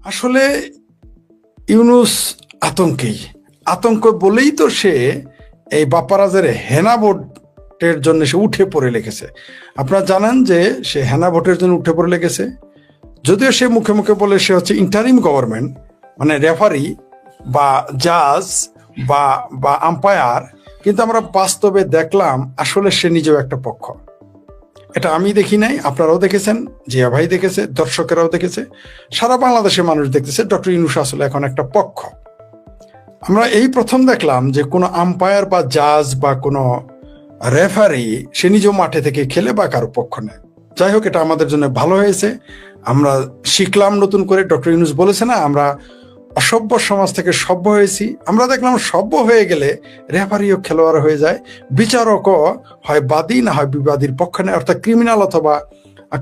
আসলে ইউনূস আতঙ্ক বলেই তো সে এই বাপ্পারাজের হেনা ভোটের জন্য সে উঠে পড়ে লেগেছে। আপনারা জানেন যে সে হেনা ভোটের জন্য উঠে পড়ে লেগেছে, যদিও সে মুখে মুখে বলে সে হচ্ছে ইন্টারিম গভর্নমেন্ট, মানে রেফারি বা জাজ বা বা আম্পায়ার, কিন্তু আমরা বাস্তবে দেখলাম আসলে সে নিজেও একটা পক্ষ। এটা আমি দেখি নাই, আপনারাও দেখেছেন, জিয়া ভাই দেখেছে, দর্শকেরাও দেখেছে, সারা বাংলাদেশের মানুষ দেখতেছে ডক্টর ইউনূস আসলে এখন একটা পক্ষ। আমরা এই প্রথম দেখলাম যে কোনো আম্পায়ার বা জাজ বা কোনো রেফারি সে নিজেও মাঠে থেকে খেলে বা কারো পক্ষ নেয়। যাই হোক, এটা আমাদের জন্য ভালো হয়েছে। আমরা শিখলাম নতুন করে, ডক্টর ইউনূস বলেছে না আমরা অসভ্য সমাজ থেকে সভ্য হয়েছি। আমরা দেখলাম সভ্য হয়ে গেলে রেফারিও খেলোয়াড় হয়ে যায়, বিচারকও হয় বাদী না হয় বিবাদীর পক্ষ নেয়, অর্থাৎ ক্রিমিনাল অথবা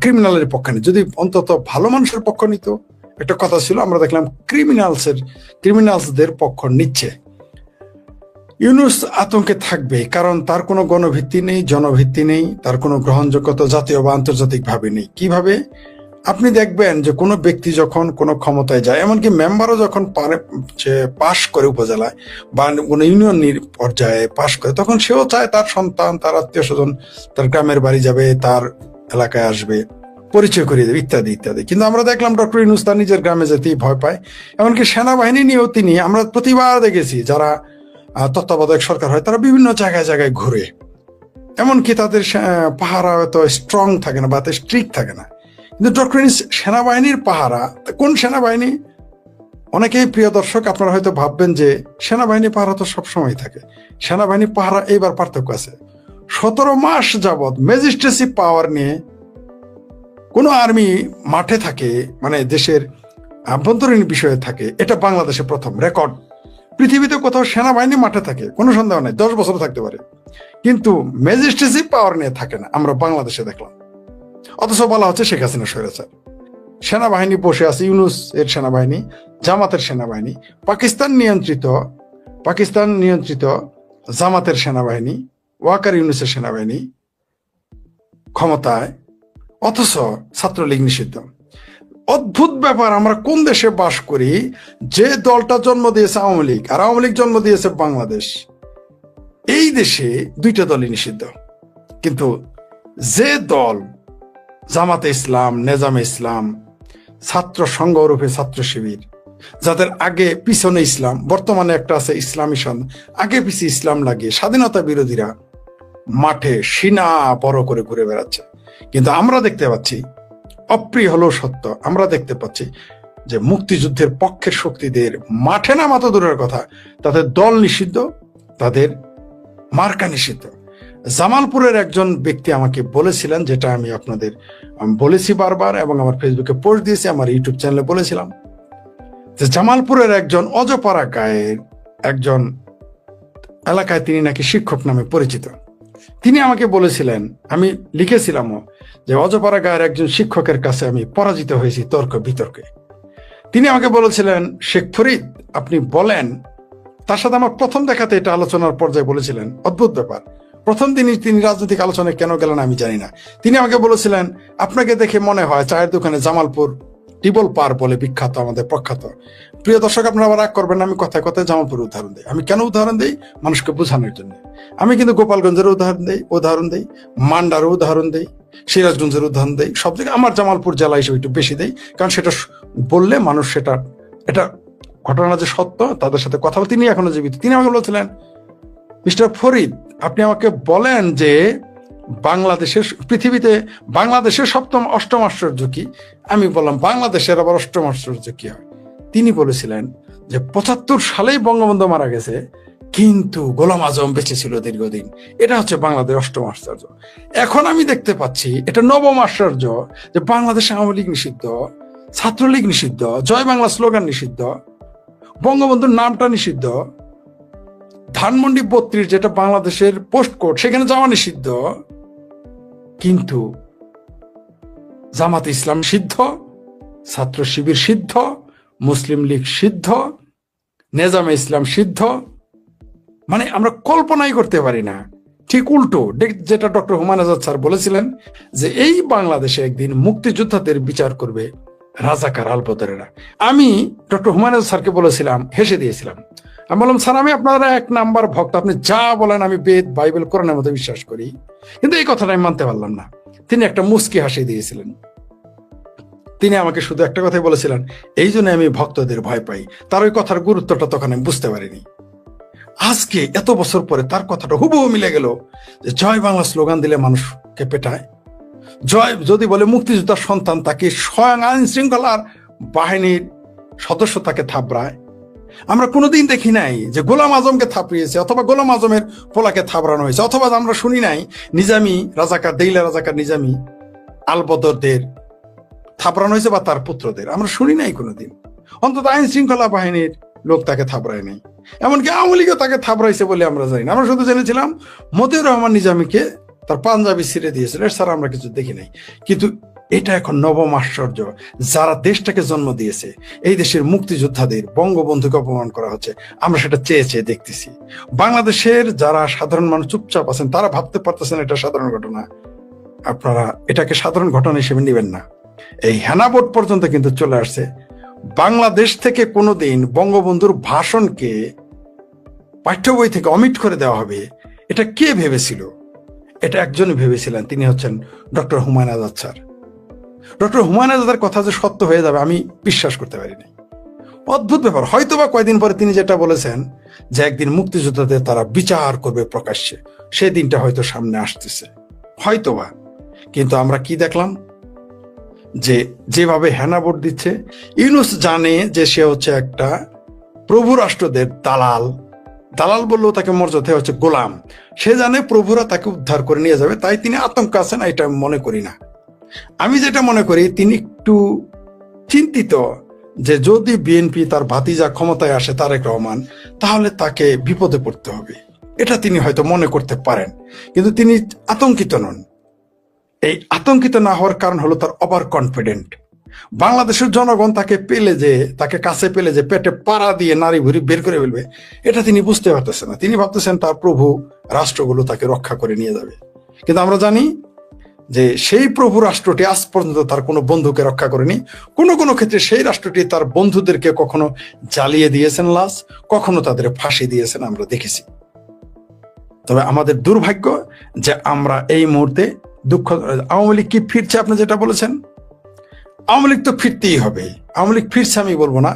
ক্রিমিনালের পক্ষ নেয়। যদি অন্তত ভালো মানুষের পক্ষ নিত, একটা কথা ছিল, আমরা দেখলাম ক্রিমিনালসদের পক্ষ নিচ্ছে। ইউনূস আতঙ্কে থাকবে, কারণ তার কোনো গণভিত্তি নেই, জনভিত্তি নেই, তার কোনো গ্রহণযোগ্যতা জাতীয় বা আন্তর্জাতিক ভাবে নেই। কিভাবে? আপনি দেখবেন যে কোনো ব্যক্তি যখন কোনো ক্ষমতায় যায়, এমনকি মেম্বারও যখন পাশ করে উপজেলায় বা কোনো ইউনিয়ন পর্যায়ে পাশ করে, তখন সেও চায় তার সন্তান, তার আত্মীয় স্বজন তার গ্রামের বাড়ি যাবে, তার এলাকায় আসবে, পরিচয় করিয়ে দেবে, ইত্যাদি ইত্যাদি। কিন্তু আমরা দেখলাম ডক্টর ইউনূস তার নিজের গ্রামে যেতেই ভয় পায়। এমনকি সেনাবাহিনী নিয়েও আমরা প্রতিবার দেখেছি, যারা তত্ত্বাবধায়ক সরকার হয় তারা বিভিন্ন জায়গায় জায়গায় ঘুরে, এমনকি তাদের পাহারা এত স্ট্রং থাকে না বা এত স্ট্রিক্ট থাকে না। কিন্তু ডক্টর ইউনূস সেনাবাহিনীর পাহারা, কোন সেনাবাহিনী? অনেকেই প্রিয় দর্শক আপনারা হয়তো ভাববেন যে সেনাবাহিনী পাহারা তো সবসময় থাকে। সেনাবাহিনী পাহারা এইবার পার্থক্য আছে। 17 মাস যাবৎ ম্যাজিস্ট্রেসি পাওয়ার নিয়ে কোনো আর্মি মাঠে থাকে, মানে দেশের আভ্যন্তরীণ বিষয়ে থাকে, এটা বাংলাদেশে প্রথম রেকর্ড। পৃথিবীতে কোথাও সেনাবাহিনী মাঠে থাকে কোনো সন্দেহ নেই, 10 বছর থাকতে পারে, কিন্তু ম্যাজিস্ট্রেসি পাওয়ার নিয়ে থাকে না, আমরা বাংলাদেশে দেখলাম। অথচ বলা হচ্ছে শেখ হাসিনা স্বৈরাচার। সেনাবাহিনী বসে আছে, ইউনূস এর সেনাবাহিনী, জামাতের সেনাবাহিনী, পাকিস্তান নিয়ন্ত্রিত জামাতের সেনাবাহিনী, ওয়াকার ইউনূসের সেনাবাহিনী ক্ষমতায়, অথচ ছাত্রলীগ নিষিদ্ধ। অদ্ভুত ব্যাপার, আমরা কোন দেশে বাস করি যে দলটা জন্ম দিয়েছে আওয়ামী লীগ, আর আওয়ামী লীগ জন্ম দিয়েছে বাংলাদেশ, এই দেশে দুইটা দলই নিষিদ্ধ। কিন্তু যে দল জামাতে ইসলাম, নেজামে ইসলাম, ছাত্র সংঘ রূপে ছাত্র শিবির, যাদের আগে পিছনে ইসলাম, বর্তমানে একটা আছে ইসলামী সন্ধান, আগে পিছিয়ে ইসলাম লাগিয়ে স্বাধীনতা বিরোধীরা মাঠে সিনা বড় করে ঘুরে বেড়াচ্ছে। কিন্তু আমরা দেখতে পাচ্ছি, অপ্রিয় হলেও সত্য, আমরা দেখতে পাচ্ছি যে মুক্তিযুদ্ধের পক্ষের শক্তিদের মাঠে নামা তো দূরের কথা, তাদের দল নিষিদ্ধ, তাদের মার্কা নিষিদ্ধ। জামালপুরের একজন ব্যক্তি আমাকে বলেছিলেন, যেটা আমি আপনাদের বলেছি বারবার এবং আমার ফেসবুকে পোস্ট দিয়েছি, আমার ইউটিউব চ্যানেলে বলেছিলাম, যে জামালপুরের একজন অজপাড়া গায়ের একজন এলাকায় তিনি নাকি শিক্ষক নামে পরিচিত। তিনি আমাকে বলেছিলেন, আমি লিখেছিলামও, যে অজপাড়া গায়ের একজন শিক্ষকের কাছে আমি পরাজিত হয়েছি তর্ক বিতর্কে। তিনি আমাকে বলেছিলেন, শেখ ফরিদ আপনি বলেন, তার সাথে আমার প্রথম দেখাতে এটা আলোচনার পর্যায়ে বলেছিলেন। অদ্ভুত ব্যাপার, প্রথম দিনই তিনি রাজনৈতিক আলোচনায় কেন গেলেন আমি জানি না। তিনি আমাকে বলেছিলেন, আপনাকে দেখে মনে হয় চায়ের দোকানে জামালপুর টিবল পার বলে বিখ্যাত, আমাদের প্রখ্যাত। প্রিয় দর্শক আপনারা আবার রাগ করবেন না, আমি কথায় কথায় জামালপুরের উদাহরণ দিই। আমি কেন উদাহরণ দিই? মানুষকে বোঝানোর জন্য। আমি কিন্তু গোপালগঞ্জের উদাহরণ দিই, মান্ডারও উদাহরণ দিই, সিরাজগঞ্জের উদাহরণ দেই, সব জায়গায় আমার জামালপুর জেলা হিসেবে একটু বেশি দেই, কারণ সেটা বললে মানুষ এটা ঘটনা যে সত্য, তাদের সাথে কথা বলে। তিনি এখনো জীবিত। তিনি আমাকে বলেছিলেন, মিস্টার ফরিদ আপনি আমাকে বলেন যে পৃথিবীতে বাংলাদেশের অষ্টম আশ্চর্য কি? আমি বললাম, বাংলাদেশের আবার অষ্টম আশ্চর্য কি হয়? তিনি বলেছিলেন যে 75 সালেই বঙ্গবন্ধু মারা গেছে, কিন্তু গোলাম আজম বেঁচে ছিল দীর্ঘদিন। এটা হচ্ছে বাংলাদেশ অষ্টম আশ্চর্য। এখন আমি দেখতে পাচ্ছি এটা নবম আশ্চর্য, যে বাংলাদেশে আওয়ামী লীগ নিষিদ্ধ, ছাত্রলীগ নিষিদ্ধ, জয় বাংলা স্লোগান নিষিদ্ধ, বঙ্গবন্ধুর নামটা নিষিদ্ধ, ধানমন্ডি 32 যেটা বাংলাদেশের পোস্ট কোড সেখানে যাওয়া নিষিদ্ধ, কিন্তু জামাত ইসলাম সিদ্ধ, ছাত্র শিবির সিদ্ধ, মুসলিম লীগ সিদ্ধ, নেজামে ইসলাম সিদ্ধ। মানে আমরা কল্পনাই করতে পারি না। ঠিক উল্টো, যেটা ডক্টর হুমায়ুন আজাদ স্যার বলেছিলেন, যে এই বাংলাদেশে একদিন মুক্তিযোদ্ধাদের বিচার করবে রাজাকার আলবদরেরা। আমি ডক্টর হুমায়ুন আজাদ স্যারকে বলেছিলাম, হেসে দিয়েছিলাম, আমি বললাম স্যার আমি আপনারা 1 নাম্বার ভক্ত, আপনি যা বলেন আমি বেদ বাইবেল কোরআনের মধ্যে বিশ্বাস করি, কিন্তু এই কথাটা আমি মানতে পারলাম না। তিনি একটা মুস্কি হাসি দিয়েছিলেন। তিনি আমাকে শুধু একটা কথাই বলেছিলেন, এই জন্য আমি ভক্তদের ভয় পাই। তার ওই কথার গুরুত্বটা তখন আমি বুঝতে পারিনি। আজকে এত বছর পরে তার কথাটা হুবহু মিলে গেল, যে জয় বাংলা স্লোগান দিলে মানুষকে পেটায়, জয় যদি বলে মুক্তিযোদ্ধার সন্তান তাকে স্বয়ং আইন শৃঙ্খলার বাহিনীর সদস্য তাকে থাপড়ায়। আমরা কোনোদিন দেখি নাই যে গোলাম আজমকে থাপড়িয়েছে, অথবা গোলাম আজমের পোলাকে থাপড়ানো হয়েছে, অথবা আমরা শুনি নাই নিজামি রাজাকার, দেইলা রাজাকার নিজামি আলবদরদের থাপড়ানো হয়েছে, বা তার পুত্রদের আমরা শুনি নাই কোনোদিন। অন্তত আইন শৃঙ্খলা বাহিনীর লোক তাকে থাপড়ায় নাই, এমনকি আওয়ামী লীগও তাকে থাপড়াইছে বলে আমরা জানি না। আমরা শুধু জেনেছিলাম মতিউর রহমান নিজামীকে তার পাঞ্জাবি ছিঁড়ে দিয়েছিল, স্যার আমরা কিছু দেখি নাই। কিন্তু এটা এখন নবম আশ্চর্য, যারা দেশটাকে জন্ম দিয়েছে, এই দেশের মুক্তিযোদ্ধাদের বঙ্গবন্ধুকে অপমান করা হচ্ছে, আমরা সেটা চেয়ে চেয়ে দেখতেছি। বাংলাদেশের যারা সাধারণ মানুষ চুপচাপ আছেন, তারা ভাবতে পারতেছেন এটা সাধারণ ঘটনা। আপনারা এটাকে সাধারণ ঘটনা হিসেবে নেবেন না। এই হেনা বোর্ড পর্যন্ত কিন্তু চলে আসছে। বাংলাদেশ থেকে কোনোদিন বঙ্গবন্ধুর ভাষণকে পাঠ্য বই থেকে অমিট করে দেওয়া হবে, এটা কে ভেবেছিল? এটা একজনই ভেবেছিলেন, তিনি হচ্ছেন doctor Humayun Azad sir. Doctor Humayun আজাদের কথা যে সত্য হয়ে যাবে আমি বিশ্বাস করতে পারিনি। অদ্ভুত ব্যাপার। হয়তোবা কয়েকদিন পরে তিনি যেটা বলেছেন যে একদিন মুক্তিযোদ্ধাদের তারা বিচার করবে প্রকাশ্যে, সেই দিনটা হয়তো সামনে আসতেছে, হয়তোবা। কিন্তু আমরা কি দেখলাম, যে যেভাবে হেনা ভোট দিচ্ছে, ইউনূস জানে যে সে হচ্ছে একটা প্রভু রাষ্ট্রদের দালাল, দালাল বললেও তাকে মর্যাদা হচ্ছে গোলাম। সে জানে প্রভুরা তাকে উদ্ধার করে নিয়ে যাবে, তাই তিনি আতঙ্ক আছেন, এটা আমি মনে করি না। আমি যেটা মনে করি, তিনি একটু চিন্তিত যে যদি বিএনপি তার ভাতিজা ক্ষমতায় আসে তারেক রহমান, তাহলে তাকে বিপদে পড়তে হবে, এটা তিনি হয়তো মনে করতে পারেন। কিন্তু তিনি আতঙ্কিত নন। এই আতঙ্কিত না হওয়ার কারণ হলো তার ওভার কনফিডেন্ট। বাংলাদেশের জনগণ তাকে পেলে, যে তাকে কাছে পেলে যে পেটে পাড়া দিয়ে নারী ভুড়ি বের করে ফেলবে, এটা তিনি বুঝতে পারতেছেন না। তিনি ভাবতেছেন তার প্রভু রাষ্ট্রগুলো তাকে রক্ষা করে নিয়ে যাবে। কিন্তু আমরা জানি যে সেই প্রভু রাষ্ট্রটি আজ পর্যন্ত তার কোনো বন্ধুকে রক্ষা করেনি। কোনো কোনো ক্ষেত্রে সেই রাষ্ট্রটি তার বন্ধুদেরকে কখনো জ্বালিয়ে দিয়েছেন লাশ, কখনো তাদের ফাঁসি দিয়েছেন, আমরা দেখেছি। তবে আমাদের দুর্ভাগ্য যে আমরা এই মুহূর্তে দুঃখ। আওয়ামী লীগ কি ফিরছে আপনি যেটা বলেছেন, আওয়ামী লীগ তো ফিরতেই হবে। আওয়ামী লীগ ফিরছে আমি বলবো না,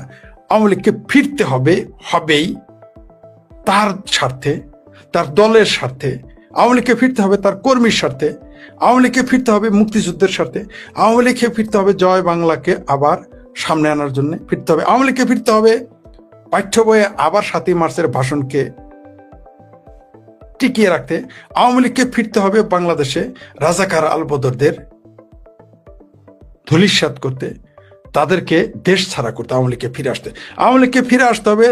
আওয়ামী লীগকে ফিরতে হবে, হবেই, তার স্বার্থে, তার দলের স্বার্থে। আওয়ামী লীগকে ফিরতে হবে তার কর্মীর স্বার্থে, আওয়ামী লীগকে ফিরতে হবে মুক্তিযুদ্ধের স্বার্থে, আওয়ামী লীগকে ফিরতে হবে জয় বাংলাকে আবার সামনে আনার জন্য ফিরতে হবে, আওয়ামী লীগকে ফিরতে হবে পাঠ্য বইয়ে আবার 7ই মার্চের ভাষণকে টিকিয়ে রাখতে, আওয়ামী লীগকে ফিরতে হবে বাংলাদেশে রাজাকার আলবদরদের ধূলিসাৎ করতে, তাদেরকে দেশ ছাড়া করতে, আওয়ামী লীগকে ফিরে আসতে। আওয়ামী লীগকে ফিরে আসতে হবে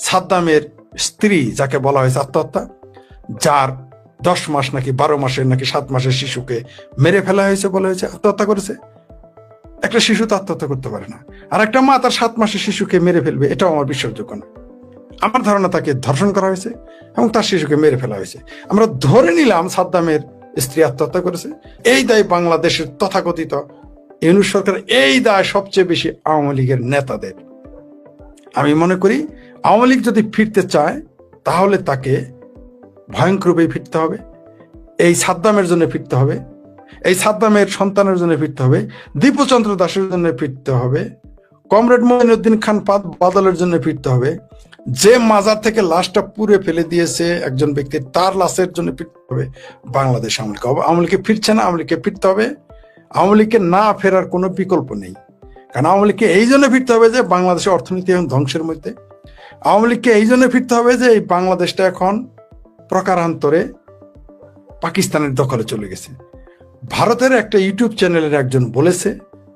সাদ্দামের স্ত্রী, যাকে বলা হয়েছে আত্মহত্যা, যার 10 মাস নাকি 12 মাসের নাকি 7 মাসের শিশুকে মেরে ফেলা হয়েছে, বলা হয়েছে আত্মহত্যা করেছে। একটা শিশু তো আত্মহত্যা করতে পারে না, আর একটা মা তার 7 মাসের শিশুকে মেরে ফেলবে, এটাও আমার বিশ্বাসযোগ্য না। আমার ধারণা তাকে ধর্ষণ করা হয়েছে এবং তার শিশুকে মেরে ফেলা হয়েছে। আমরা ধরে নিলাম সাদ্দামের স্ত্রী আত্মহত্যা করেছে। এই দায় বাংলাদেশের তথাকথিত ইউনূস সরকার, এই দায় সবচেয়ে বেশি আওয়ামী লীগের নেতাদের। আমি মনে করি আওয়ামী লীগ যদি ফিরতে চায় তাহলে তাকে ভয়ঙ্করভাবে ফিরতে হবে। এই সাদ্দামের জন্য ফিরতে হবে, এই সাদ্দামের সন্তানের জন্য ফিরতে হবে, দীপচন্দ্র দাসের জন্য ফিরতে হবে, কমরেড মঈনুদ্দিন খান বাদলের জন্য ফিরতে হবে, যে মাজার থেকে লাশটা পুড়ে ফেলে দিয়েছে একজন ব্যক্তি, তার লাশের জন্য ফিরতে হবে বাংলাদেশ আওয়ামী লীগ। আওয়ামী লীগকে ফিরছে না, আওয়ামী লীগকে ফিরতে হবে। আওয়ামী লীগকে না ফেরার কোনো বিকল্প নেই, কারণ আওয়ামী লীগকে এই জন্য ফিরতে হবে যে বাংলাদেশের অর্থনীতি এখন ধ্বংসের মধ্যে। আওয়ামী লীগকে এই জন্য ফিরতে হবে যে এই বাংলাদেশটা এখন প্রকারান্তরে পাকিস্তানের দখলে চলে গেছে। ভারতের একটা ইউটিউব চ্যানেলের একজন বলেছে,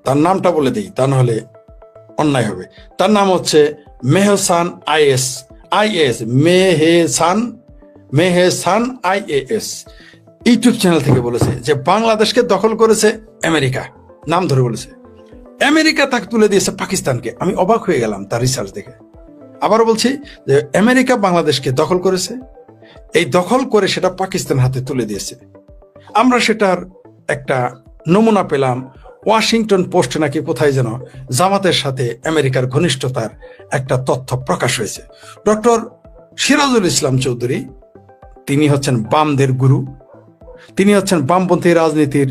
তার নামটা বলে দিই, তা নাহলে অন্যায় হবে। তার নাম হচ্ছে Mehsan is, মেহেসান IAS YouTube channel থেকে বলেছে যে বাংলাদেশকে দখল করেছে আমেরিকা, নাম ধরে বলেছে। আমেরিকা তাকে তুলে দিয়েছে পাকিস্তানকে। আমি অবাক হয়ে গেলাম তার রিসার্চ দেখে। আবার বলছি যে আমেরিকা বাংলাদেশকে দখল করেছে, এই দখল করে সেটা পাকিস্তান হাতে তুলে দিয়েছে। আমরা সেটার একটা নমুনা পেলাম ওয়াশিংটন পোস্ট নাকি কোথায় যেন জামাতের সাথে আমেরিকার ঘনিষ্ঠতার একটা তথ্য প্রকাশ হয়েছে। ডক্টর সিরাজুল ইসলাম চৌধুরী, তিনি হচ্ছেন বামদের গুরু, তিনি হচ্ছেন বামপন্থী রাজনীতির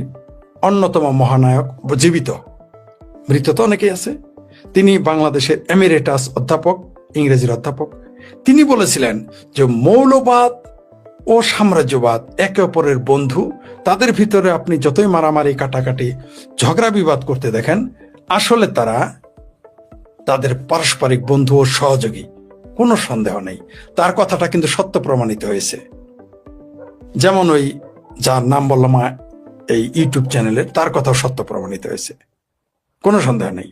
অন্যতম মহানায়ক, জীবিত, মৃত তো অনেকেই আছে। তিনি বাংলাদেশের এমিরেটাস অধ্যাপক, ইংরেজির অধ্যাপক। তিনি বলেছিলেন যে মৌলবাদ ও সাম্রাজ্যবাদ একে অপরের বন্ধু, তাদের ভিতরে আপনি যতই মারামারি কাটাকাটি ঝগড়া বিবাদ করতে দেখেন, আসলে তারা তাদের পারস্পরিক বন্ধু ও সহযোগী, কোনো সন্দেহ নেই। তার কথাটা কিন্তু সত্য প্রমাণিত হয়েছে। যেমন ওই যার নাম বললাম এই ইউটিউব চ্যানেলের, তার কথাও সত্য প্রমাণিত হয়েছে, কোনো সন্দেহ নেই।